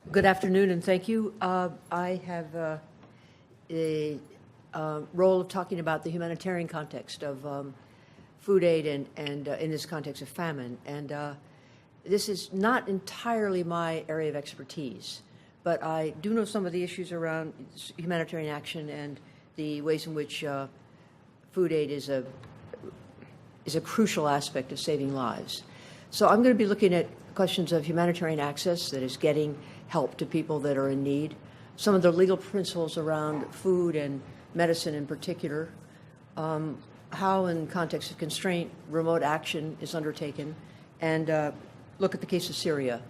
Good afternoon, and thank you. I have a role of talking about the humanitarian context of food aid and in this context of famine. And this is not entirely my area of expertise, but I do know some of the issues around humanitarian action and the ways in which food aid is a crucial aspect of saving lives. So I'm going to be looking at questions of humanitarian access, that is getting help to people that are in need, some of the legal principles around food and medicine in particular, how in context of constraint remote action is undertaken, and look at the case of Syria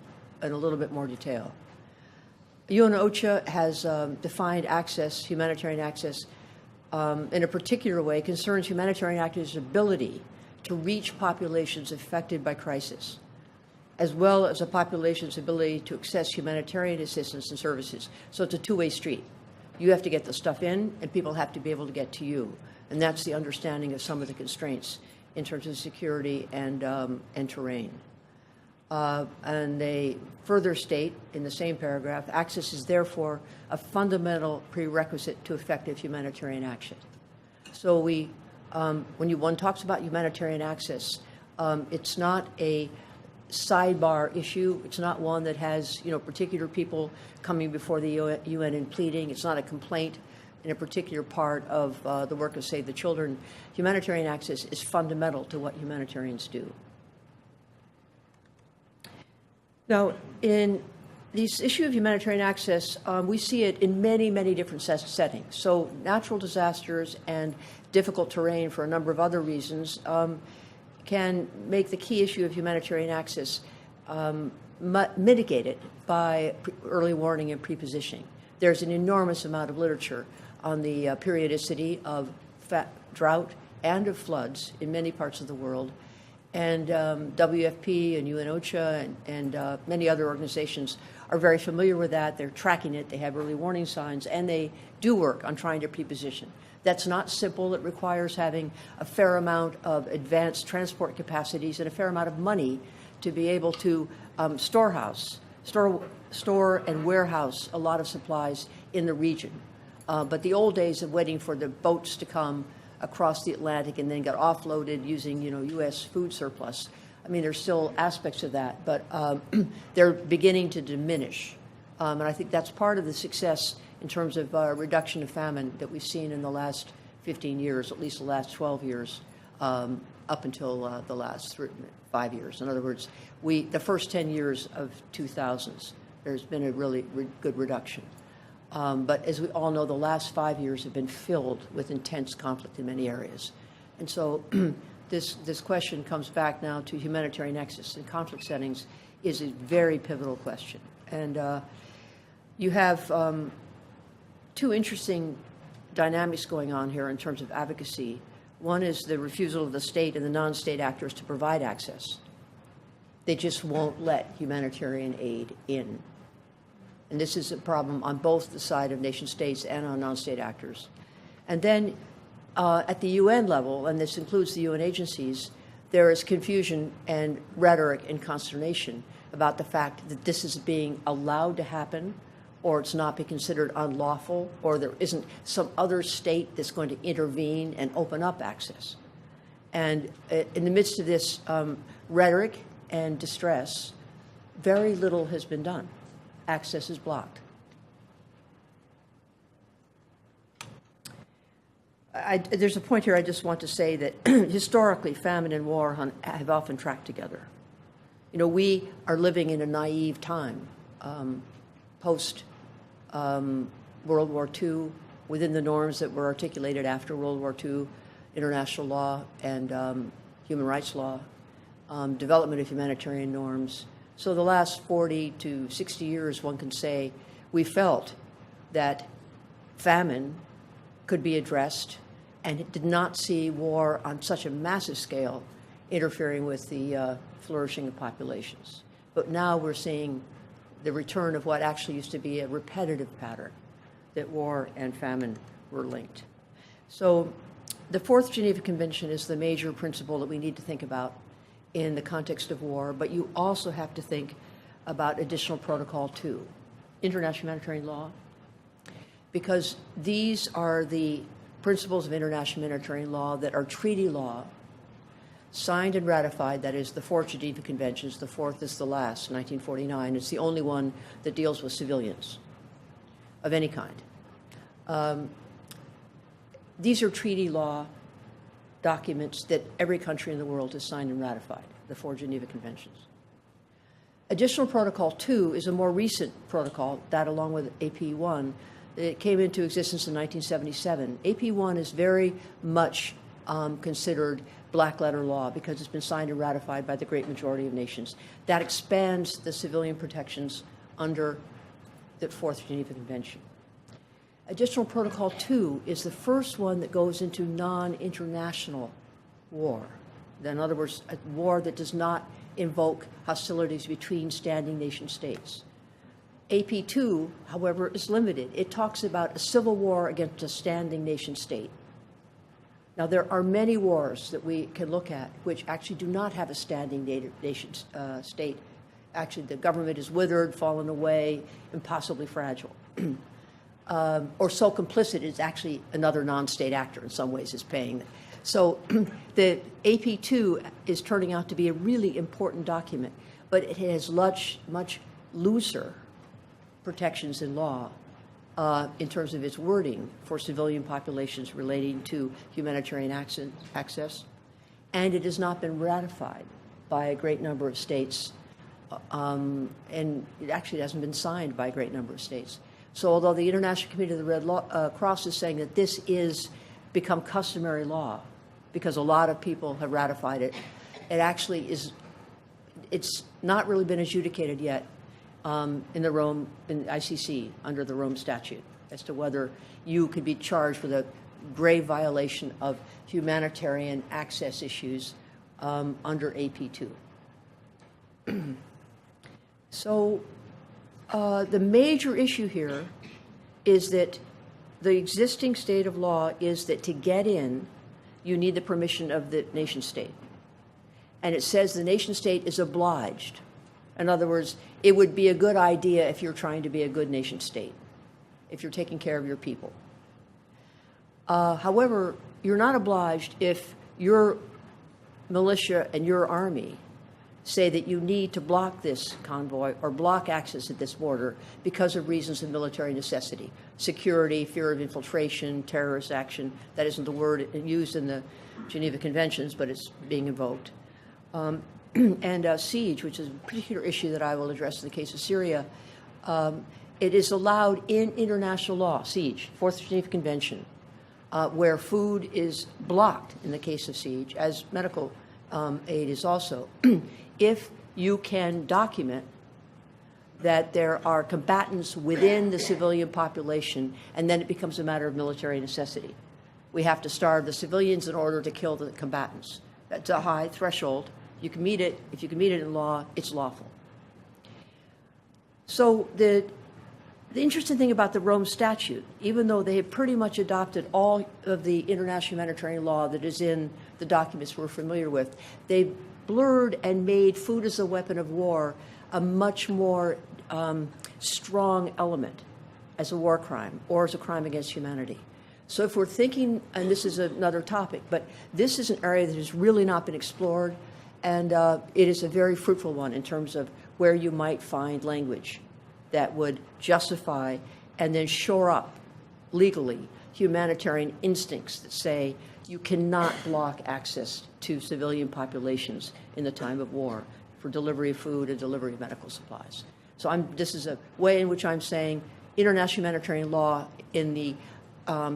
in a little bit more detail. UNOCHA has defined access, humanitarian access, in a particular way, concerns humanitarian actors' ability to reach populations affected by crisis, as well as a population's ability to access humanitarian assistance and services. So it's a two-way street. You have to get the stuff in, and people have to be able to get to you. And that's the understanding of some of the constraints in terms of security and terrain. And they further state in the same paragraph, access is therefore a fundamental prerequisite to effective humanitarian action. So when one talks about humanitarian access, it's not a sidebar issue. It's not one that has, particular people coming before the UN and pleading. It's not a complaint in a particular part of the work of Save the Children. Humanitarian access is fundamental to what humanitarians do. Now, in this issue of humanitarian access, we see it in many, many different settings. So natural disasters and difficult terrain for a number of other reasons can make the key issue of humanitarian access mitigated by early warning and prepositioning. There's an enormous amount of literature on the periodicity of drought and of floods in many parts of the world. And WFP and UNOCHA and many other organizations are very familiar with that. They're tracking it. They have early warning signs, and they do work on trying to preposition. That's not simple. It requires having a fair amount of advanced transport capacities and a fair amount of money to be able to store and warehouse a lot of supplies in the region. But the old days of waiting for the boats to come across the Atlantic and then get offloaded using, U.S. food surplus, I mean, there's still aspects of that, but they're beginning to diminish. And I think that's part of the success in terms of reduction of famine that we've seen in the last 15 years, at least the last 12 years, up until the last 5 years. In other words, the first 10 years of 2000s, there's been a really good reduction. But as we all know, the last 5 years have been filled with intense conflict in many areas. And so this question comes back now to humanitarian access in conflict settings is a very pivotal question. And you have two interesting dynamics going on here in terms of advocacy. One is the refusal of the state and the non-state actors to provide access. They just won't let humanitarian aid in. And this is a problem on both the side of nation states and on non-state actors. And then at the UN level, and this includes the UN agencies, there is confusion and rhetoric and consternation about the fact that this is being allowed to happen, or it's not being considered unlawful, or there isn't some other state that's going to intervene and open up access. And in the midst of this rhetoric and distress, very little has been done. Access is blocked. There's a point here I just want to say that historically, famine and war have often tracked together. We are living in a naive time, post World War II, within the norms that were articulated after World War II, international law and human rights law, development of humanitarian norms. So the last 40 to 60 years, one can say, we felt that famine could be addressed and it did not see war on such a massive scale interfering with the flourishing of populations. But now we're seeing the return of what actually used to be a repetitive pattern, that war and famine were linked. So the Fourth Geneva Convention is the major principle that we need to think about in the context of war, but you also have to think about Additional Protocol 2, international humanitarian law, because these are the principles of international humanitarian law that are treaty law, signed and ratified. That is the 4 Geneva Conventions. The 4th is the last, 1949. It's the only one that deals with civilians of any kind. These are treaty law documents that every country in the world has signed and ratified, the 4 Geneva Conventions. Additional Protocol 2 is a more recent protocol, that along with AP1, it came into existence in 1977. AP1 is very much considered black letter law because it's been signed and ratified by the great majority of nations. That expands the civilian protections under the 4th Geneva Convention. Additional Protocol 2 is the first one that goes into non-international war. In other words, a war that does not invoke hostilities between standing nation states. AP2, however, is limited. It talks about a civil war against a standing nation state. Now, there are many wars that we can look at which actually do not have a standing nation state. Actually, the government is withered, fallen away, impossibly fragile. Or so complicit it's actually another non-state actor in some ways is paying. So the AP2 is turning out to be a really important document, but it has much looser protections in law in terms of its wording for civilian populations relating to humanitarian access, and it has not been ratified by a great number of states, and it actually hasn't been signed by a great number of states. So although the International Committee of the Red Cross is saying that this is become customary law because a lot of people have ratified it, it actually is, it's not really been adjudicated yet in ICC under the Rome Statute as to whether you could be charged with a grave violation of humanitarian access issues under AP2. So the major issue here is that the existing state of law is that to get in, you need the permission of the nation state. And it says the nation state is obliged. In other words, it would be a good idea if you're trying to be a good nation state, if you're taking care of your people. However, you're not obliged if your militia and your army say that you need to block this convoy or block access at this border because of reasons of military necessity, security, fear of infiltration, terrorist action. That isn't the word used in the Geneva Conventions, but it's being invoked. And siege, which is a particular issue that I will address in the case of Syria. It is allowed in international law, siege, 4th Geneva Convention, where food is blocked in the case of siege, as medical aid is also, if you can document that there are combatants within the civilian population, and then it becomes a matter of military necessity. We have to starve the civilians in order to kill the combatants. That's a high threshold. You can meet it. If you can meet it in law, it's lawful. So the interesting thing about the Rome Statute, even though they have pretty much adopted all of the international humanitarian law that is in the documents we're familiar with, they've blurred and made food as a weapon of war a much more strong element as a war crime or as a crime against humanity. So if we're thinking, and this is another topic, but this is an area that has really not been explored, and it is a very fruitful one in terms of where you might find language that would justify and then shore up legally humanitarian instincts that say you cannot block access to civilian populations in the time of war for delivery of food and delivery of medical supplies. So this is a way in which I'm saying international humanitarian law in the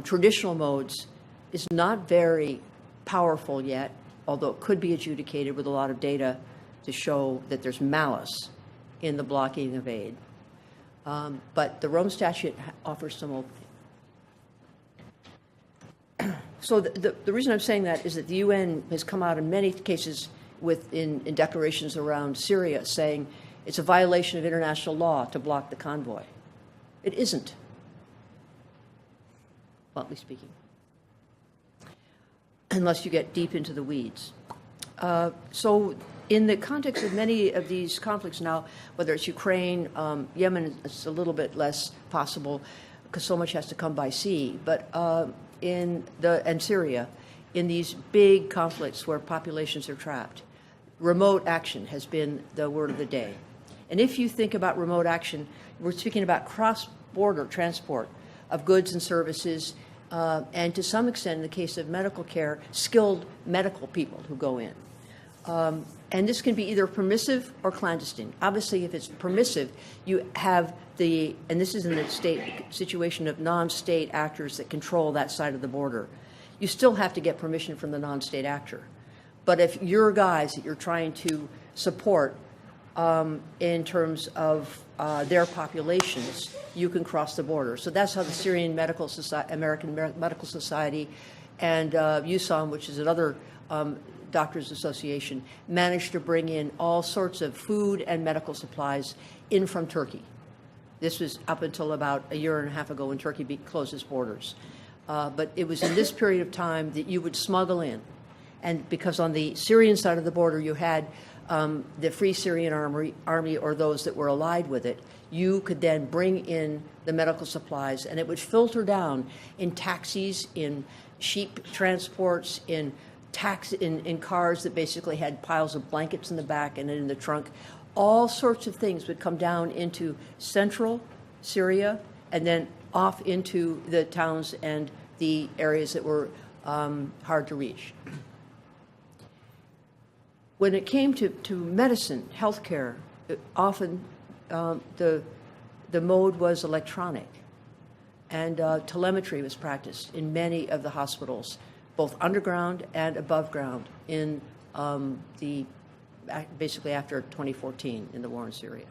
traditional modes is not very powerful yet, although it could be adjudicated with a lot of data to show that there's malice in the blocking of aid. But the Rome Statute offers some opening. So the reason I'm saying that is that the UN has come out in many cases in declarations around Syria saying it's a violation of international law to block the convoy. It isn't, bluntly speaking, unless you get deep into the weeds. So in the context of many of these conflicts now, whether it's Ukraine, Yemen, it's a little bit less possible because so much has to come by sea, but and Syria, in these big conflicts where populations are trapped, remote action has been the word of the day. And if you think about remote action, we're speaking about cross-border transport of goods and services, and to some extent, in the case of medical care, skilled medical people who go in. And this can be either permissive or clandestine. Obviously, if it's permissive, you have and this is in the state situation of non-state actors that control that side of the border. You still have to get permission from the non-state actor. But if your guys that you're trying to support in terms of their populations, you can cross the border. So that's how the Syrian American Medical Society and USAM, which is another doctors association, managed to bring in all sorts of food and medical supplies in from Turkey. This was up until about a year and a half ago when Turkey closed its borders. But it was in this period of time that you would smuggle in. And because on the Syrian side of the border you had the Free Syrian Army or those that were allied with it, you could then bring in the medical supplies, and it would filter down in taxis, in sheep transports, in cars that basically had piles of blankets in the back and in the trunk. All sorts of things would come down into central Syria and then off into the towns and the areas that were hard to reach. When it came to medicine, healthcare, often the mode was electronic, and telemetry was practiced in many of the hospitals, both underground and above ground, in basically after 2014 in the war in Syria.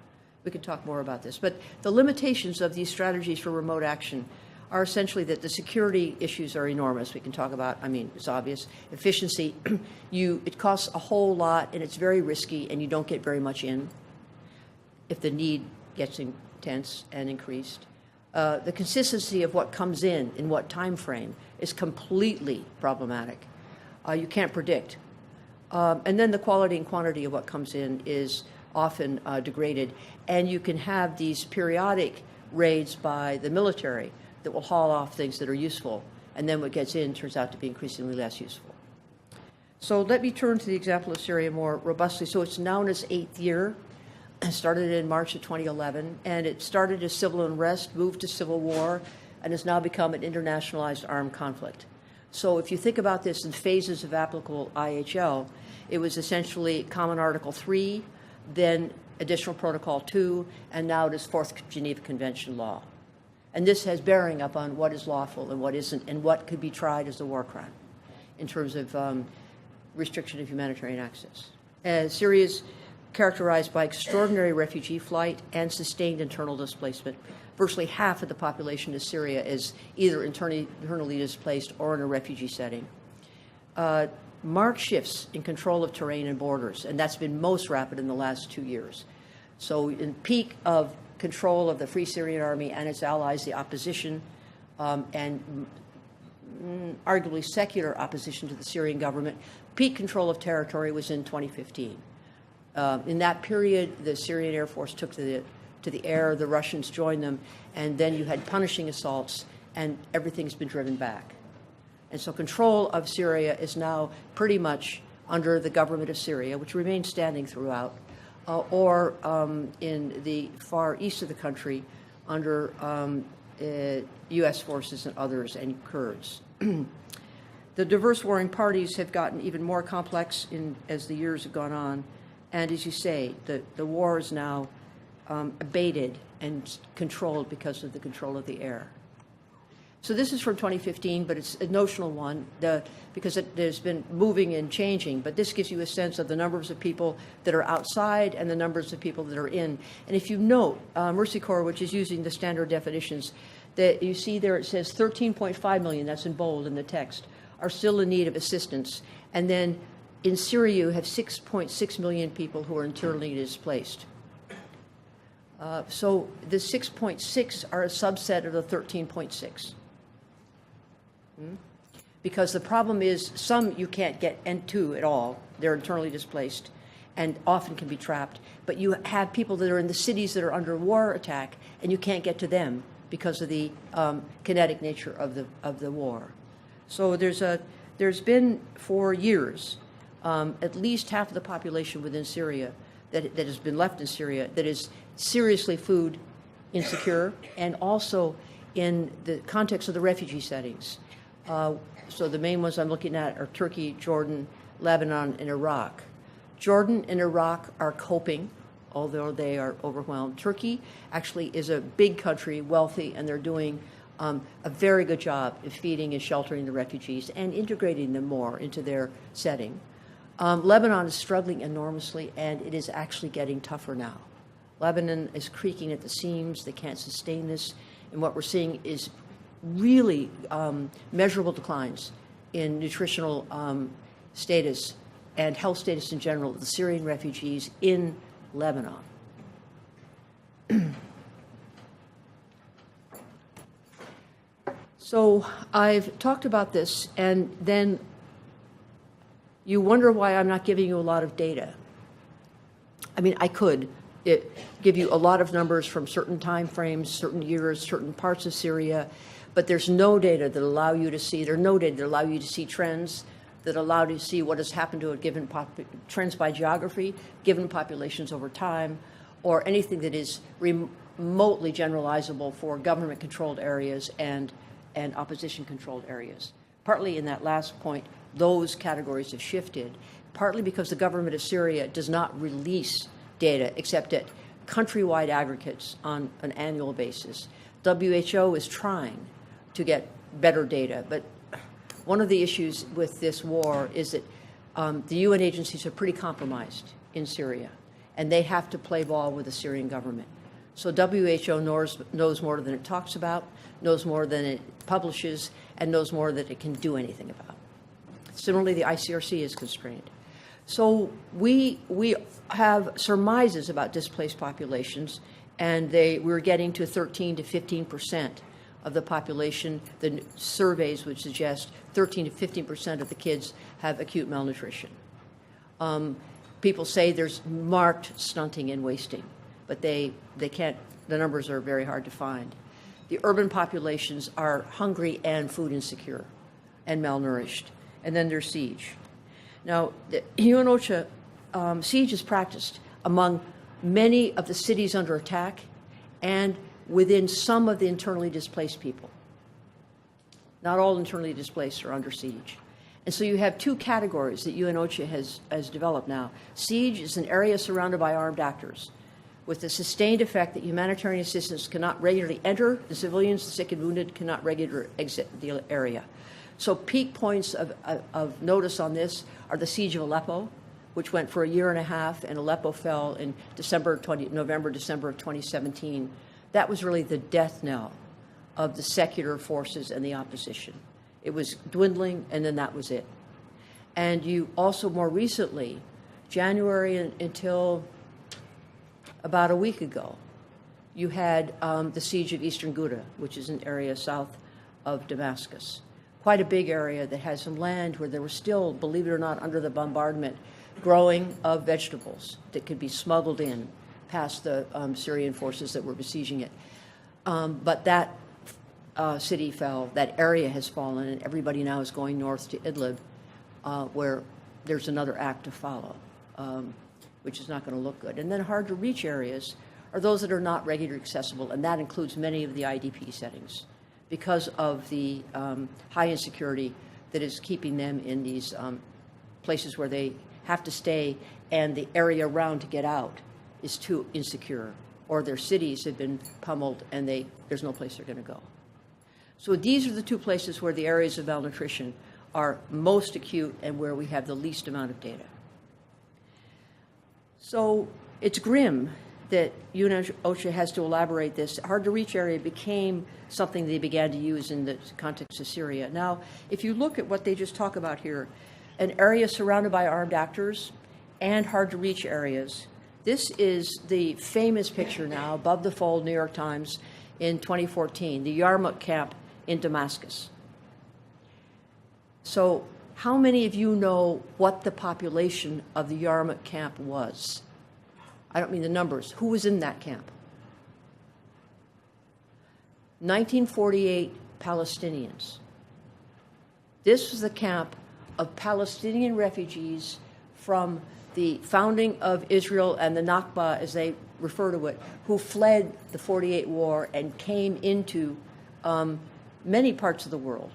We could talk more about this, but the limitations of these strategies for remote action are essentially that the security issues are enormous. We can talk about, it's obvious. Efficiency, it costs a whole lot, and it's very risky, and you don't get very much in if the need gets intense and increased. The consistency of what comes in what time frame, is completely problematic. You can't predict. And then the quality and quantity of what comes in is often degraded, and you can have these periodic raids by the military that will haul off things that are useful, and then what gets in turns out to be increasingly less useful. So let me turn to the example of Syria more robustly. So it's now in its 8th year. It started in March of 2011, and it started as civil unrest, moved to civil war, and has now become an internationalized armed conflict. So if you think about this in phases of applicable IHL, it was essentially Common Article 3, then Additional Protocol 2, and now it is 4th Geneva Convention law. And this has bearing upon what is lawful and what isn't, and what could be tried as a war crime in terms of restriction of humanitarian access. Syria is characterized by extraordinary refugee flight and sustained internal displacement. Virtually half of the population of Syria is either internally displaced or in a refugee setting. Marked shifts in control of terrain and borders, and that's been most rapid in the last 2 years. So in peak of control of the Free Syrian Army and its allies, the opposition, and arguably secular opposition to the Syrian government, peak control of territory was in 2015. In that period, the Syrian Air Force took to the air, the Russians joined them, and then you had punishing assaults, and everything's been driven back. And so control of Syria is now pretty much under the government of Syria, which remains standing throughout, or in the far east of the country under U.S. forces and others, and Kurds. The diverse warring parties have gotten even more complex as the years have gone on, and as you say, the war is now abated and controlled because of the control of the air. So this is from 2015, but it's a notional one because there's been moving and changing, but this gives you a sense of the numbers of people that are outside and the numbers of people that are in. And if you note, Mercy Corps, which is using the standard definitions, that you see there it says 13.5 million, that's in bold in the text, are still in need of assistance. And then in Syria, you have 6.6 million people who are internally displaced. So the 6.6 are a subset of the 13.6. Because the problem is some you can't get into at all. They're internally displaced. and often can be trapped. But you have people that are in the cities that are under war attack, and you can't get to them because of the kinetic nature of the war. So there's been for years at least half of the population within Syria that has been left in Syria that is seriously food insecure, and also in the context of the refugee settings. So the main ones I'm looking at are Turkey, Jordan, Lebanon, and Iraq. Jordan and Iraq are coping, although they are overwhelmed. Turkey actually is a big country, wealthy, and they're doing a very good job of feeding and sheltering the refugees and integrating them more into their setting. Lebanon is struggling enormously, and it is actually getting tougher now. Lebanon is creaking at the seams. They can't sustain this. And what we're seeing is really measurable declines in nutritional status and health status in general of the Syrian refugees in Lebanon. So I've talked about this, and then you wonder why I'm not giving you a lot of data. I mean, I could give you a lot of numbers from certain time frames, certain years, certain parts of Syria, but there's no data that allow you to see, there are no data that allow you to see trends, that allow you to see what has happened to a given trends by geography, given populations over time, or anything that is remotely generalizable for government-controlled areas and opposition-controlled areas. Partly in that last point, those categories have shifted, partly because the government of Syria does not release data except at countrywide aggregates on an annual basis. WHO is trying to get better data, but one of the issues with this war is that the UN agencies are pretty compromised in Syria, and they have to play ball with the Syrian government. So WHO knows more than it talks about, knows more than it publishes, and knows more than it can do anything about. Similarly, the ICRC is constrained. So we have surmises about displaced populations, and we're getting to 13 to 15% of the population. The surveys would suggest 13 to 15% of the kids have acute malnutrition. People say there's marked stunting and wasting, but they can't, the numbers are very hard to find. The urban populations are hungry and food insecure and malnourished. And then there's siege. Now, the UNOCHA siege is practiced among many of the cities under attack and within some of the internally displaced people. Not all internally displaced are under siege. And so you have two categories that UNOCHA has developed now. Siege is an area surrounded by armed actors with the sustained effect that humanitarian assistance cannot regularly enter, the civilians, the sick and wounded cannot regularly exit the area. So peak points of notice on this are the siege of Aleppo, which went for a year and a half, and Aleppo fell in November, December of 2017. That was really the death knell of the secular forces and the opposition. It was dwindling, and then that was it. And you also more recently, January until about a week ago, you had the siege of Eastern Ghouta, which is an area south of Damascus. Quite a big area that has some land where there was still, believe it or not, under the bombardment, growing of vegetables that could be smuggled in past the Syrian forces that were besieging it. But that city fell, that area has fallen, and everybody now is going north to Idlib, where there's another act to follow, which is not going to look good. And then hard-to-reach areas are those that are not regularly accessible, and that includes many of the IDP settings, because of the high insecurity that is keeping them in these places where they have to stay, and the area around to get out is too insecure, or their cities have been pummeled and there's no place they're going to go. So these are the two places where the areas of malnutrition are most acute and where we have the least amount of data. So it's grim that UNOCHA has to elaborate this. Hard-to-reach area became something they began to use in the context of Syria. Now, if you look at what they just talk about here, an area surrounded by armed actors and hard-to-reach areas, this is the famous picture now, above the fold, New York Times, in 2014, the Yarmouk camp in Damascus. So How many of you know what the population of the Yarmouk camp was? I don't mean the numbers. Who was in that camp? 1948 Palestinians. This was the camp of Palestinian refugees from the founding of Israel and the Nakba, as they refer to it, who fled the 48 war and came into many parts of the world.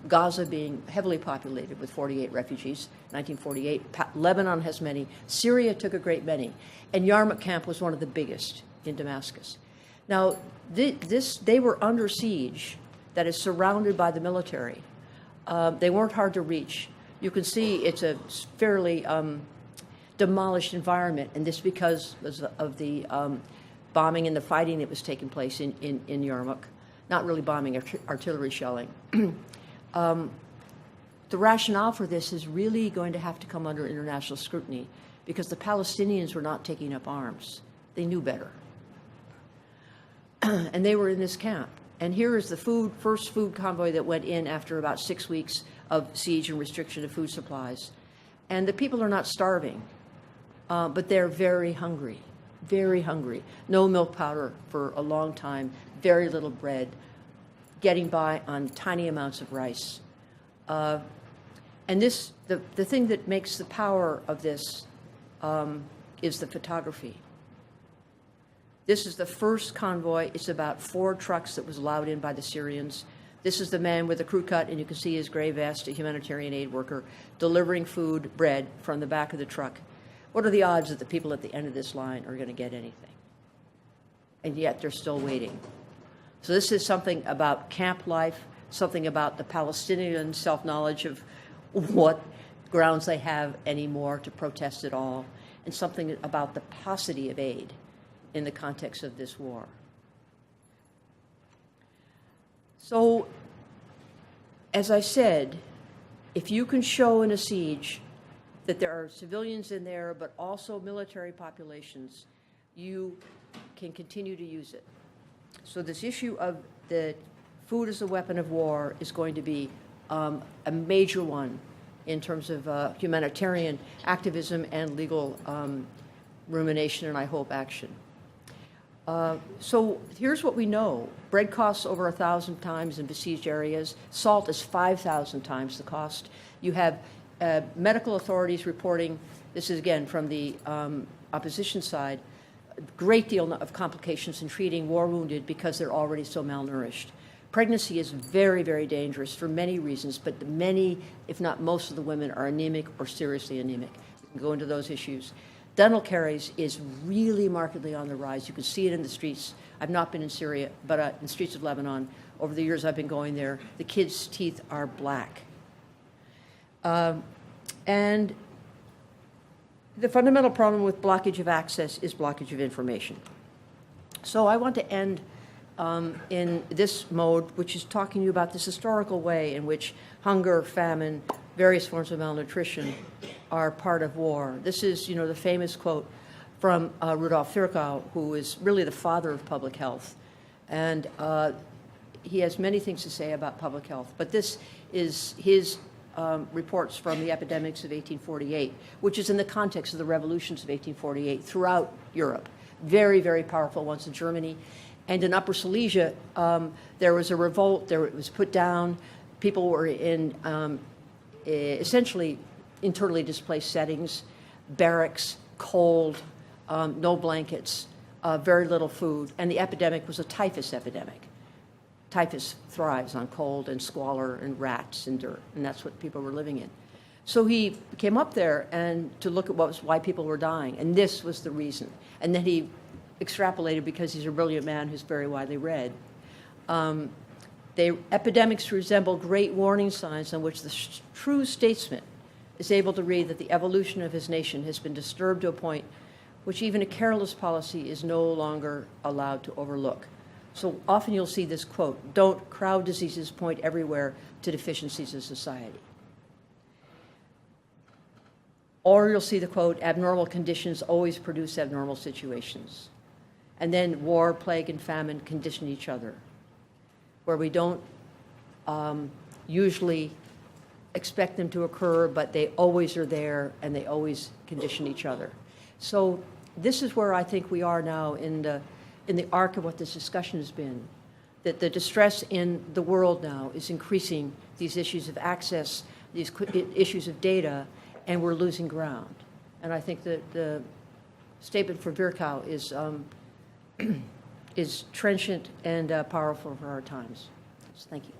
Gaza being heavily populated with 48 refugees, 1948. Lebanon has many. Syria took a great many. And Yarmouk camp was one of the biggest in Damascus. Now, they were under siege, that is surrounded by the military. They weren't hard to reach. You can see it's a fairly demolished environment, and this because of the bombing and the fighting that was taking place in Yarmouk. Not really bombing, artillery shelling. The rationale for this is really going to have to come under international scrutiny because the Palestinians were not taking up arms. They knew better. And they were in this camp. And here is the first food convoy that went in after about 6 weeks of siege and restriction of food supplies. And the people are not starving, but they're very hungry, very hungry. No milk powder for a long time, very little bread, getting by on tiny amounts of rice. And the thing that makes the power of this is the photography. This is the first convoy. It's about 4 trucks that was allowed in by the Syrians. This is the man with the crew cut, and you can see his gray vest, a humanitarian aid worker, delivering food, bread, from the back of the truck. What are the odds that the people at the end of this line are going to get anything? And yet they're still waiting. So this is something about camp life, something about the Palestinian self-knowledge of what grounds they have anymore to protest at all, and something about the paucity of aid in the context of this war. So, as I said, if you can show in a siege that there are civilians in there, but also military populations, you can continue to use it. So this issue of the food as a weapon of war is going to be a major one in terms of humanitarian activism and legal rumination and, I hope, action. So here's what we know. Bread costs over 1,000 times in besieged areas. Salt is 5,000 times the cost. You have medical authorities reporting, this is again from the opposition side, a great deal of complications in treating war wounded because they're already so malnourished. Pregnancy is very, very dangerous for many reasons, but many, if not most of the women are anemic or seriously anemic. We can go into those issues. Dental caries is really markedly on the rise. You can see it in the streets. I've not been in Syria, but in the streets of Lebanon. Over the years I've been going there, the kids' teeth are black. And the fundamental problem with blockage of access is blockage of information. So I want to end in this mode, which is talking to you about this historical way in which hunger, famine, various forms of malnutrition are part of war. This is, the famous quote from Rudolf Virchow, who is really the father of public health. And he has many things to say about public health, but this is his reports from the epidemics of 1848, which is in the context of the revolutions of 1848 throughout Europe. Very, very powerful ones in Germany. And in Upper Silesia, there was a revolt. It was put down. People were in essentially internally displaced settings, barracks, cold, no blankets, very little food. And the epidemic was a typhus epidemic. Typhus thrives on cold and squalor and rats and dirt, and that's what people were living in. So he came up there and to look at why people were dying, and this was the reason. And then he extrapolated, because he's a brilliant man who's very widely read. Epidemics resemble great warning signs on which the true statesman is able to read that the evolution of his nation has been disturbed to a point which even a careless policy is no longer allowed to overlook. So often you'll see this quote, "Don't crowd diseases point everywhere to deficiencies of society." Or you'll see the quote, "Abnormal conditions always produce abnormal situations." And then war, plague, and famine condition each other, where we don't usually expect them to occur, but they always are there, and they always condition each other. So this is where I think we are now in the arc of what this discussion has been, that the distress in the world now is increasing these issues of access, these issues of data, and we're losing ground. And I think that the statement for Virchow is is trenchant and powerful for our times. So thank you.